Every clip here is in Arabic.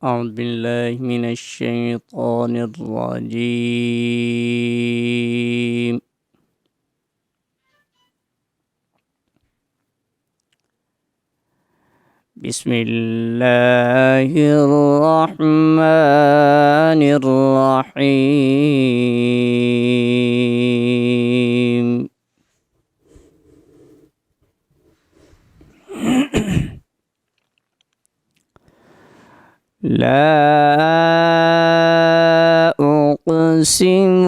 أعوذ بالله من الشيطان الرجيم. بسم الله الرحمن الرحيم. لا أقسم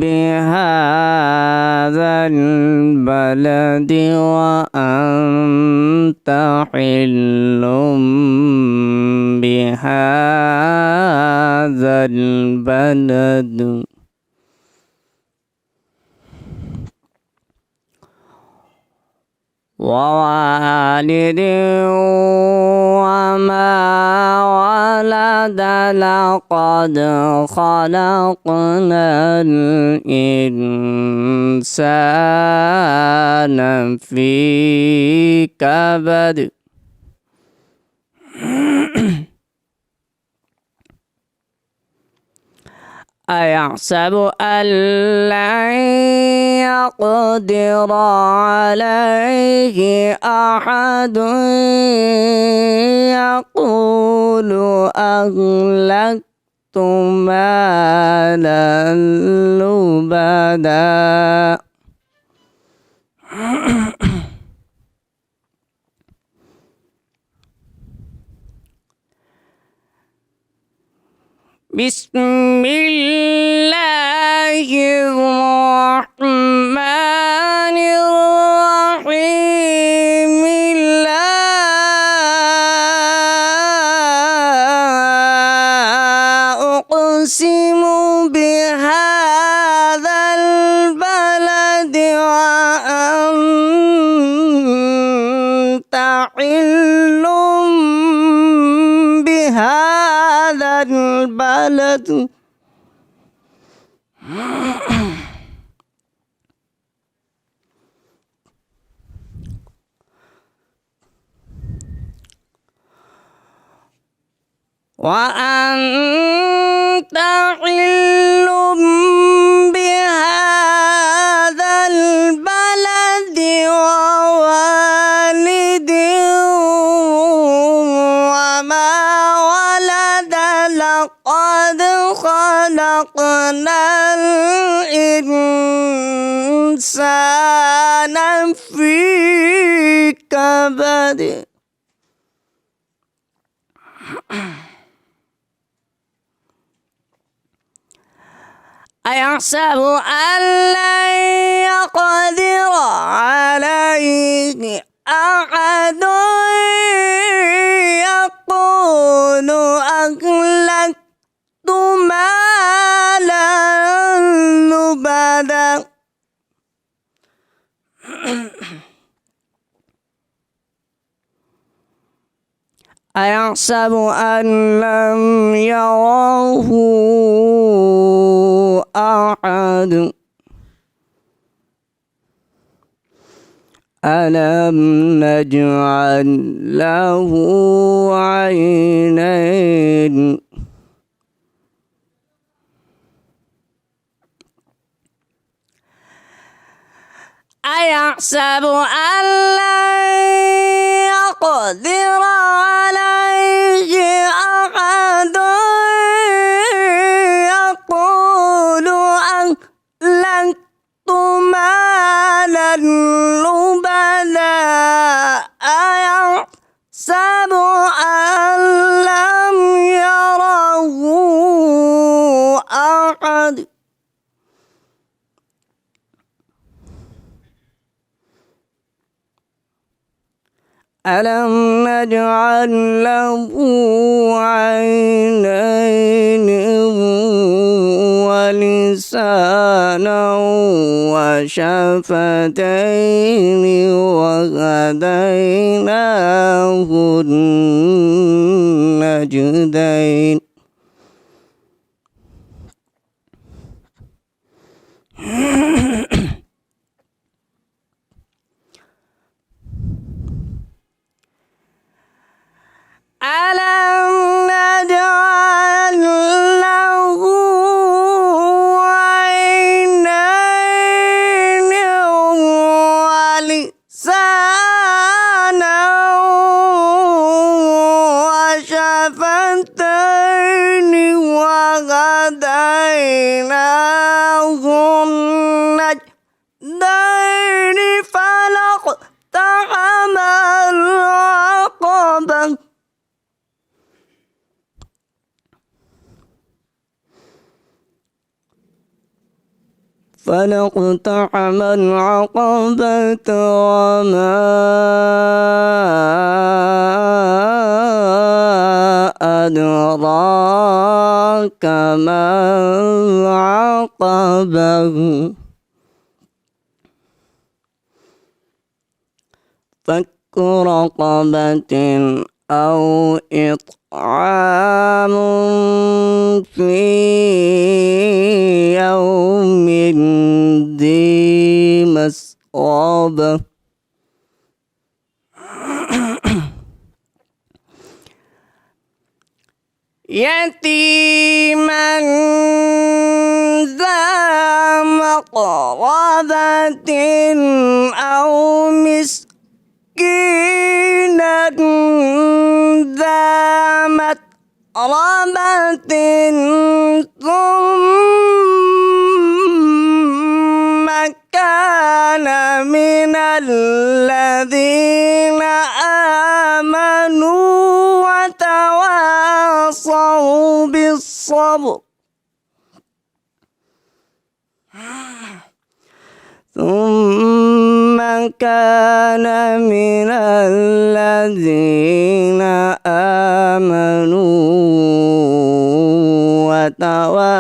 بهذا البلد وأنت حل بهذا البلد ووالد وما ولد لقد خلقنا الإنسان في كبد أيحسب أن لن يقدر عليه أحد يقول أهلكت مالا لبدا بسم الله الرحمن الرحيم. لا أقسم بهذا البلد وأنت حل بهذا البلد وأنت حل بهذا البلد ووالد وما ولد لقد خلقنا الإنسان في كبد أيحسب أن لن يقدر عليه أحد يقول أهلكت مالا لبدا أيحسب أن لم يره أحد ألم نجعل له عينين أيحسب أن لن يقدر عليه أحد يقول أهلكت مالا لبدا أيحسب أن لم يره أحد ألم نجعل له عينين ولسانا وشفتين وهديناه النجدين ألم نجعل النجدين وهديناه النجدين فلاقتحم العقبة فلاقتحم العقبة وما أدراك ما العقبة فك رقبة أو إطعام في يوم ذي مسغبة يتيما ذا مقربة أو مسكينا ذا متربة ثم كان من الذين آمنوا وتواصوا بالصبر ثم كان من الذين آمنوا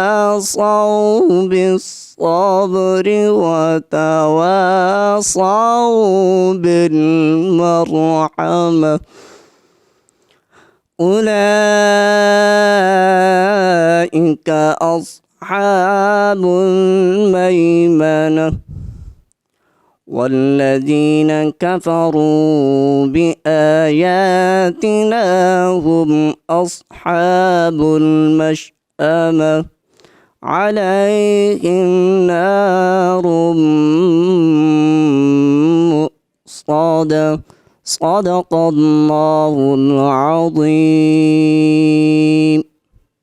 وتواصوا بالصبر وتواصوا بالمرحمة أولئك أصحاب الميمنة والذين كفروا بآياتنا هم أصحاب المشأمة عليهم نار مؤصدة صدق الله العظيم.